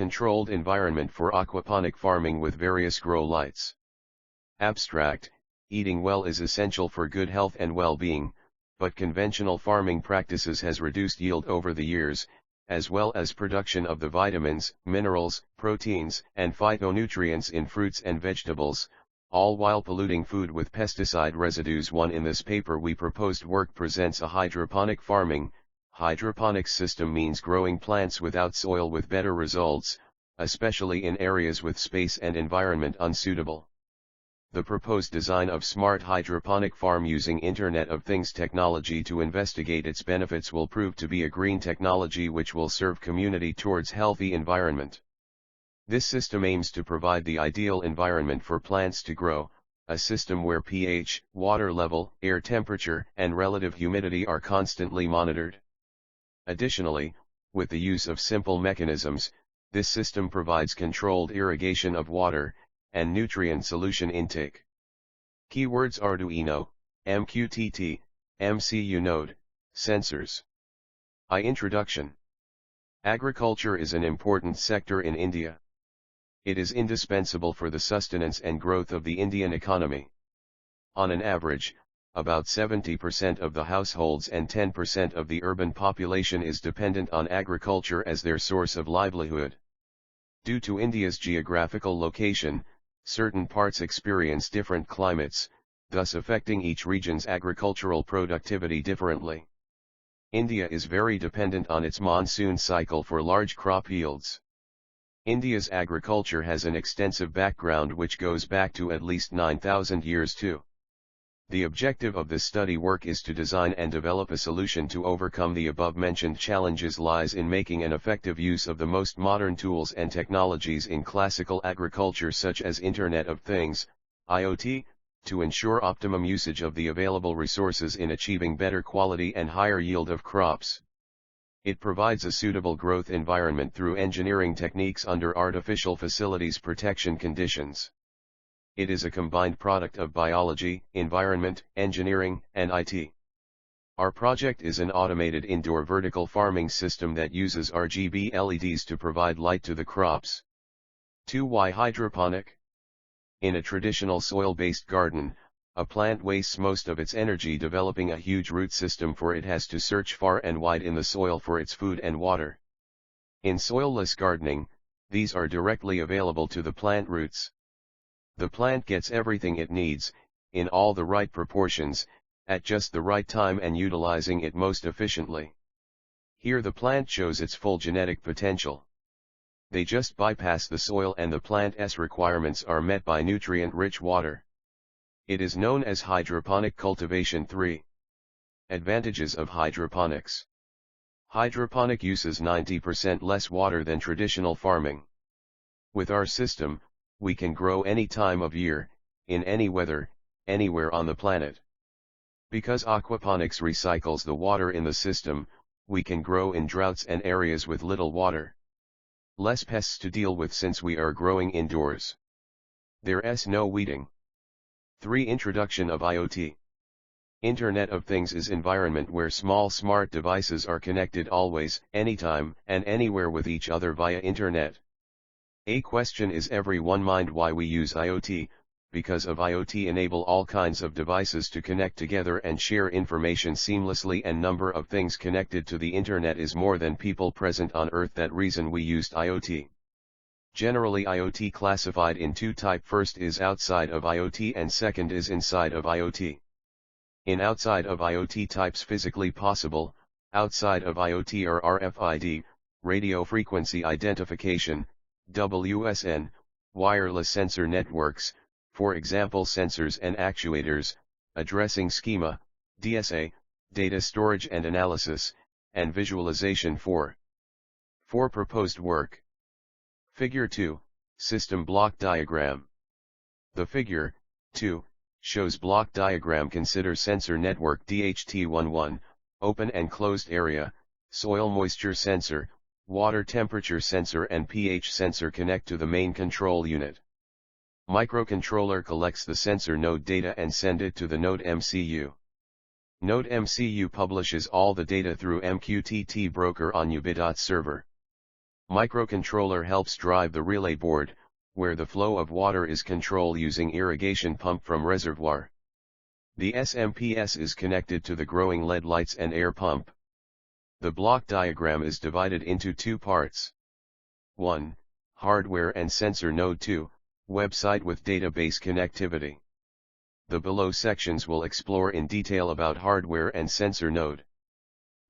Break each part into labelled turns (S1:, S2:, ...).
S1: Controlled environment for aquaponic farming with various grow lights. Abstract: eating well is essential for good health and well-being, but conventional farming practices has reduced yield over the years, as well as production of the vitamins, minerals, proteins, and phytonutrients in fruits and vegetables, all while polluting food with pesticide residues. In this paper we proposed work presents a hydroponic farming. Hydroponics system means growing plants without soil with better results, especially in areas with space and environment unsuitable. The proposed design of Smart Hydroponic farm using Internet of Things technology to investigate its benefits will prove to be a green technology which will serve community towards healthy environment. This system aims to provide the ideal environment for plants to grow, a system where pH, water level, air temperature, and relative humidity are constantly monitored. Additionally, with the use of simple mechanisms, this system provides controlled irrigation of water, and nutrient solution intake. Keywords: Arduino, MQTT, MCU node, sensors. Introduction. Agriculture is an important sector in India. It is indispensable for the sustenance and growth of the Indian economy. On an average, about 70% of the households and 10% of the urban population is dependent on agriculture as their source of livelihood. Due to India's geographical location, certain parts experience different climates, thus affecting each region's agricultural productivity differently. India is very dependent on its monsoon cycle for large crop yields. India's agriculture has an extensive background which goes back to at least 9,000 years too. The objective of this study work is to design and develop a solution to overcome the above-mentioned challenges lies in making an effective use of the most modern tools and technologies in classical agriculture such as Internet of Things, IoT, to ensure optimum usage of the available resources in achieving better quality and higher yield of crops. It provides a suitable growth environment through engineering techniques under artificial facilities protection conditions. It is a combined product of biology, environment, engineering, and IT. Our project is an automated indoor vertical farming system that uses RGB LEDs to provide light to the crops. 2. Why hydroponic? In a traditional soil-based garden, a plant wastes most of its energy developing a huge root system, for it has to search far and wide in the soil for its food and water. In soilless gardening, these are directly available to the plant roots. The plant gets everything it needs, in all the right proportions, at just the right time and utilizing it most efficiently. Here the plant shows its full genetic potential. They just bypass the soil and the plant's requirements are met by nutrient-rich water. It is known as hydroponic cultivation. 3. Advantages of hydroponics. Hydroponic uses 90% less water than traditional farming. With our system, we can grow any time of year, in any weather, anywhere on the planet. Because aquaponics recycles the water in the system, we can grow in droughts and areas with little water. Less pests to deal with since we are growing indoors. There's no weeding. 3. Introduction of IoT. Internet of Things is environment where small smart devices are connected always, anytime, and anywhere with each other via internet. A question is everyone mind: why we use IoT? Because of IoT enable all kinds of devices to connect together and share information seamlessly, and number of things connected to the internet is more than people present on earth. That reason we used IoT. Generally IoT classified in two type: first is outside of IoT and second is inside of IoT. In outside of IoT types physically possible, outside of IoT are RFID, radio frequency identification, WSN, wireless sensor networks, for example sensors and actuators, addressing schema, DSA, data storage and analysis, and visualization. 4. Proposed work. Figure 2, System Block Diagram. The figure, 2, shows block diagram. Consider sensor network DHT11, open and closed area, soil moisture sensor, water temperature sensor and pH sensor connect to the main control unit. Microcontroller collects the sensor node data and send it to the node MCU. Node MCU publishes all the data through MQTT broker on Ubiquitous server. Microcontroller helps drive the relay board, where the flow of water is controlled using irrigation pump from reservoir. The SMPS is connected to the growing LED lights and air pump. The block diagram is divided into two parts. 1. Hardware and sensor node. 2. Website with database connectivity. The below sections will explore in detail about hardware and sensor node.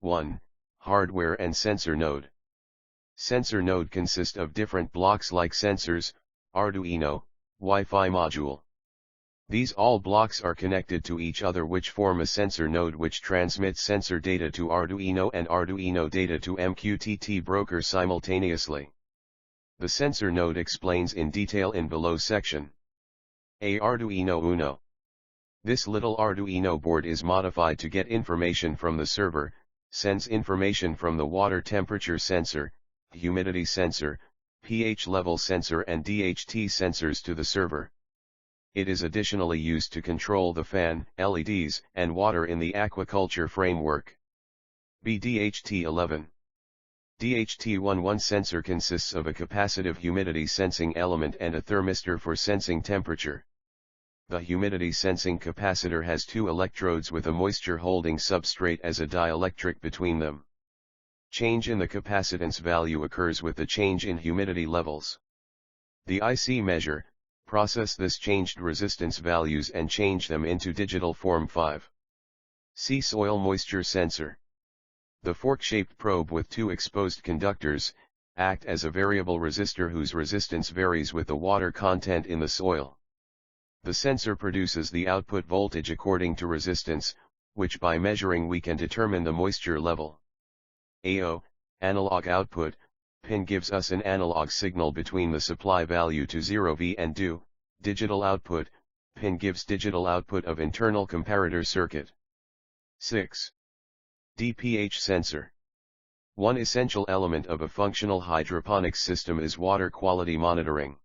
S1: 1. Hardware and sensor node. Sensor node consists of different blocks like sensors, Arduino, Wi-Fi module. These all blocks are connected to each other, which form a sensor node which transmits sensor data to Arduino and Arduino data to MQTT broker simultaneously. The sensor node explains in detail in below section. A Arduino Uno. This little Arduino board is modified to get information from the server, sends information from the water temperature sensor, humidity sensor, pH level sensor and DHT sensors to the server. It is additionally used to control the fan, LEDs, and water in the aquaculture framework. BDHT11. DHT11 sensor consists of a capacitive humidity sensing element and a thermistor for sensing temperature. The humidity sensing capacitor has two electrodes with a moisture holding substrate as a dielectric between them. Change in the capacitance value occurs with the change in humidity levels. The IC measure, process this changed resistance values and change them into digital form. 5. C. Soil moisture sensor. The fork-shaped probe with two exposed conductors, act as a variable resistor whose resistance varies with the water content in the soil. The sensor produces the output voltage according to resistance, which by measuring we can determine the moisture level. AO, analog output, pin gives us an analog signal between the supply value to 0V and DO, digital output, pin gives digital output of internal comparator circuit. 6. DPH sensor. One essential element of a functional hydroponics system is water quality monitoring.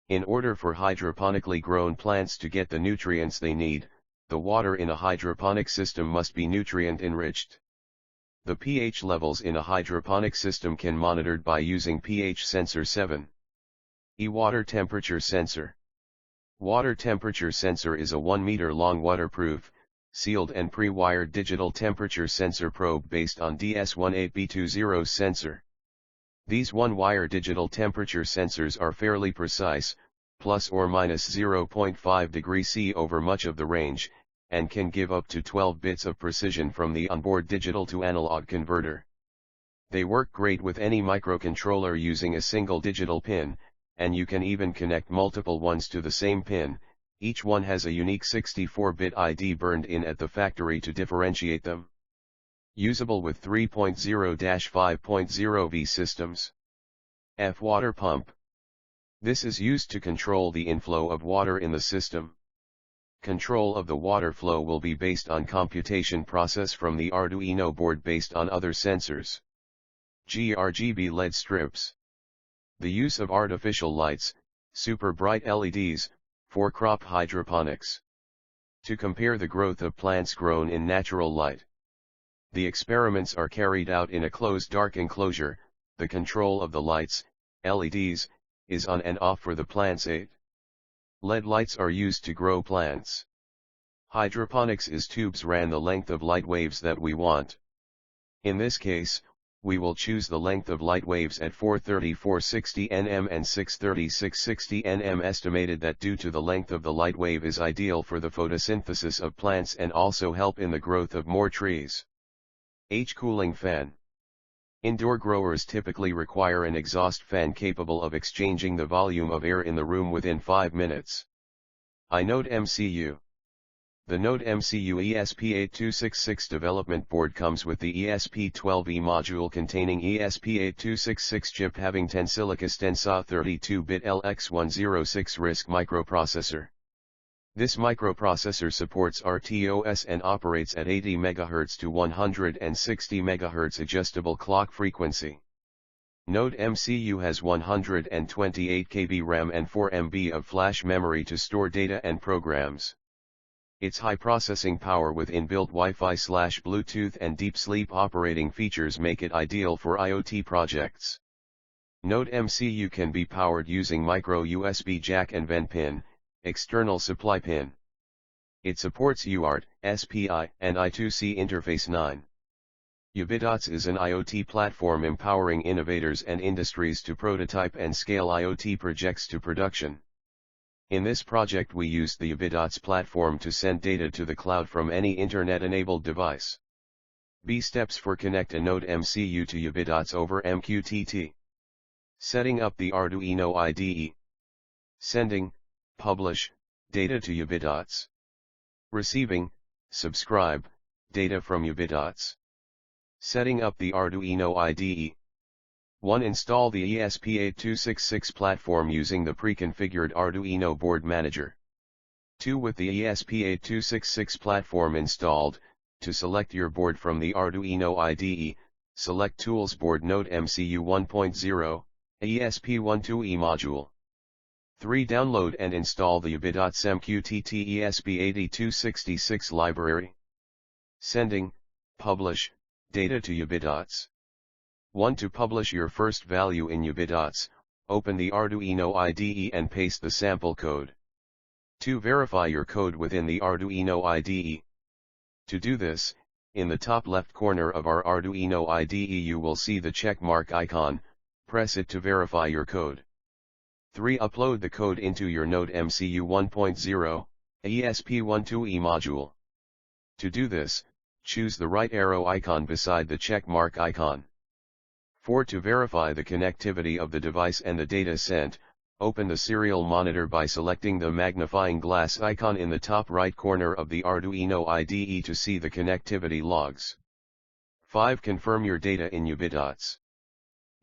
S1: In order for hydroponically grown plants to get the nutrients they need, the water in a hydroponic system must be nutrient enriched. The pH levels in a hydroponic system can be monitored by using pH sensor. 7. Water temperature sensor. Water temperature sensor is a 1 meter long waterproof, sealed and pre-wired digital temperature sensor probe based on DS18B20 sensor. These one-wire digital temperature sensors are fairly precise, plus or minus 0.5 degrees C over much of the range, and can give up to 12 bits of precision from the onboard digital to analog converter. They work great with any microcontroller using a single digital pin, and you can even connect multiple ones to the same pin. Each one has a unique 64-bit ID burned in at the factory to differentiate them. Usable with 3.0-5.0V systems. F. Water pump. This is used to control the inflow of water in the system. Control of the water flow will be based on computation process from the Arduino board based on other sensors. RGB LED strips. The use of artificial lights, super bright LEDs, for crop hydroponics. To compare the growth of plants grown in natural light. The experiments are carried out in a closed dark enclosure. The control of the lights, LEDs, is on and off for the plant's aid. LED lights are used to grow plants. Hydroponics is tubes ran the length of light waves that we want. In this case, we will choose the length of light waves at 430-460 nm and 630-660 nm, estimated that due to the length of the light wave is ideal for the photosynthesis of plants and also help in the growth of more trees. Cooling fan. Indoor growers typically require an exhaust fan capable of exchanging the volume of air in the room within 5 minutes. iNode MCU. The Node MCU ESP8266 development board comes with the ESP12E module containing ESP8266 chip having 10 silicon Tensa 32-bit LX106 RISC microprocessor. This microprocessor supports RTOS and operates at 80 MHz to 160 MHz adjustable clock frequency. Node MCU has 128 KB RAM and 4 MB of flash memory to store data and programs. Its high processing power with inbuilt Wi-Fi/Bluetooth and deep sleep operating features make it ideal for IoT projects. Node MCU can be powered using micro USB jack and vent pin, external supply pin. It supports UART, SPI, and I2C interface 9. Ubidots is an IoT platform empowering innovators and industries to prototype and scale IoT projects to production. In this project we used the Ubidots platform to send data to the cloud from any internet-enabled device. B steps for connect a Node MCU to Ubidots over MQTT. Setting up the Arduino IDE. Sending, publish, data to Ubidots. Receiving, subscribe, data from Ubidots. Setting up the Arduino IDE. 1. Install the ESP8266 platform using the pre-configured Arduino board manager. 2. With the ESP8266 platform installed, to select your board from the Arduino IDE, select Tools Board Node MCU 1.0, ESP12E module. 3. Download and install the Ubidots MQTT ESP8266 library. Sending, publish, data to Ubidots. 1. To publish your first value in Ubidots, open the Arduino IDE and paste the sample code. 2. Verify your code within the Arduino IDE. To do this, in the top left corner of our Arduino IDE you will see the check mark icon, press it to verify your code. 3. Upload the code into your Node MCU 1.0, ESP12E module. To do this, choose the right arrow icon beside the check mark icon. 4. To verify the connectivity of the device and the data sent, open the serial monitor by selecting the magnifying glass icon in the top right corner of the Arduino IDE to see the connectivity logs. 5. Confirm your data in Ubidots.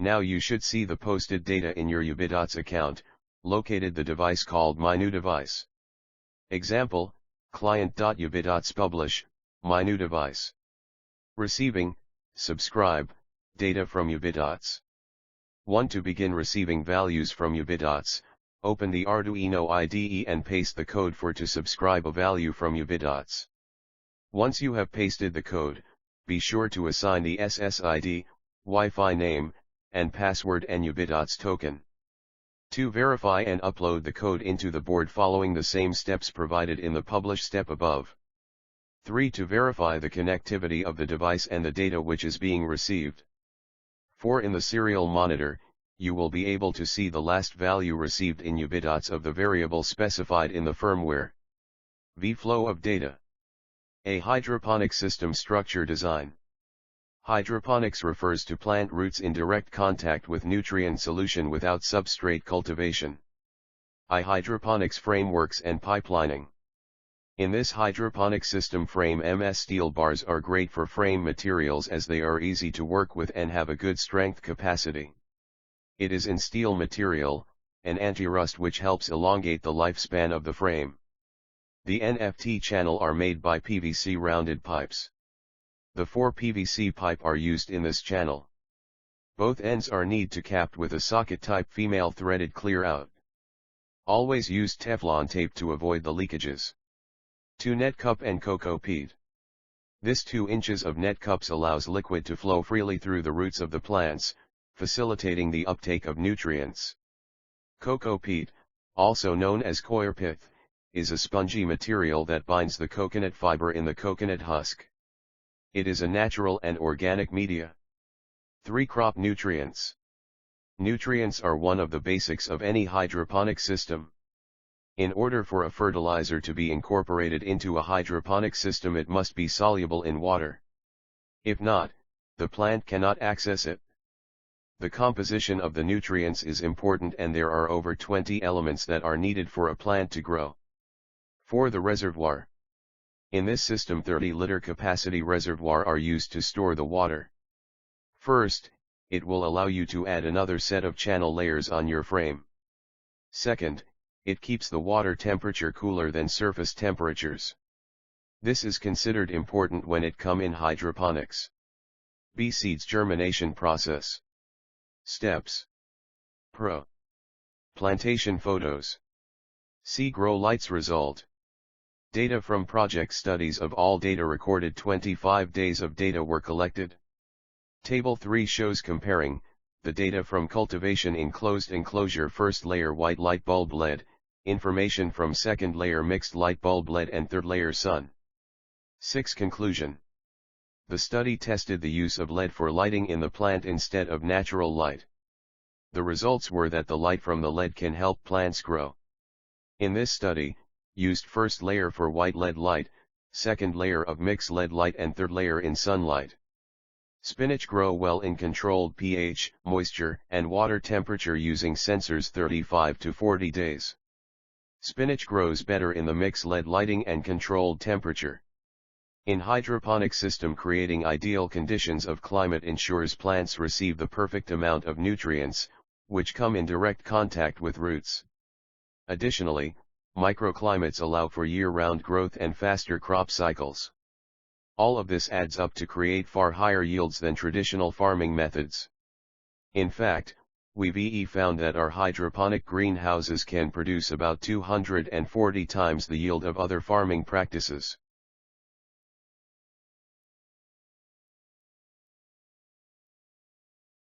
S1: Now you should see the posted data in your Ubidots account, located the device called My New Device. Example, client.ubidots publish, My New Device. Receiving, subscribe, data from Ubidots. 1. To begin receiving values from Ubidots, open the Arduino IDE and paste the code for to subscribe a value from Ubidots. Once you have pasted the code, be sure to assign the SSID, Wi-Fi name, and password and Ubidots token. 2. Verify and upload the code into the board following the same steps provided in the publish step above. 3. To verify the connectivity of the device and the data which is being received. 4. In the serial monitor, you will be able to see the last value received in Ubidots of the variable specified in the firmware. V. Flow of data. A hydroponic system structure design. Hydroponics refers to plant roots in direct contact with nutrient solution without substrate cultivation. Hydroponics frameworks and pipelining. In this hydroponic system frame MS steel bars are great for frame materials as they are easy to work with and have a good strength capacity. It is in steel material, an anti-rust which helps elongate the lifespan of the frame. The NFT channel are made by PVC rounded pipes. The 4 PVC pipe are used in this channel. Both ends are need to capped with a socket type female threaded clear out. Always use Teflon tape to avoid the leakages. 2 net cup and Coco peat. This 2 inches of net cups allows liquid to flow freely through the roots of the plants, facilitating the uptake of nutrients. Coco peat, also known as coir pith, is a spongy material that binds the coconut fiber in the coconut husk. It is a natural and organic media. 3 crop nutrients. Nutrients are one of the basics of any hydroponic system. In order for a fertilizer to be incorporated into a hydroponic system, it must be soluble in water. If not, the plant cannot access it. The composition of the nutrients is important and there are over 20 elements that are needed for a plant to grow. 4. The reservoir. In this system 30-liter capacity reservoir are used to store the water. First, it will allow you to add another set of channel layers on your frame. Second, it keeps the water temperature cooler than surface temperatures. This is considered important when it come in hydroponics. B. Seeds germination process. Steps. Pro. Plantation photos. C. Grow lights result. Data from project studies of all data recorded 25 days of data were collected. Table 3 shows comparing the data from cultivation in closed enclosure first layer white light bulb LED, information from second layer mixed light bulb LED and third layer sun. 6. Conclusion. The study tested the use of LED for lighting in the plant instead of natural light. The results were that the light from the LED can help plants grow. In this study, used first layer for white LED light, second layer of mixed LED light and third layer in sunlight. Spinach grow well in controlled pH, moisture, and water temperature using sensors 35 to 40 days. Spinach grows better in the mixed LED lighting and controlled temperature. In hydroponic system, creating ideal conditions of climate ensures plants receive the perfect amount of nutrients, which come in direct contact with roots. Additionally, microclimates allow for year-round growth and faster crop cycles. All of this adds up to create far higher yields than traditional farming methods. In fact, we found that our hydroponic greenhouses can produce about 240 times the yield of other farming practices.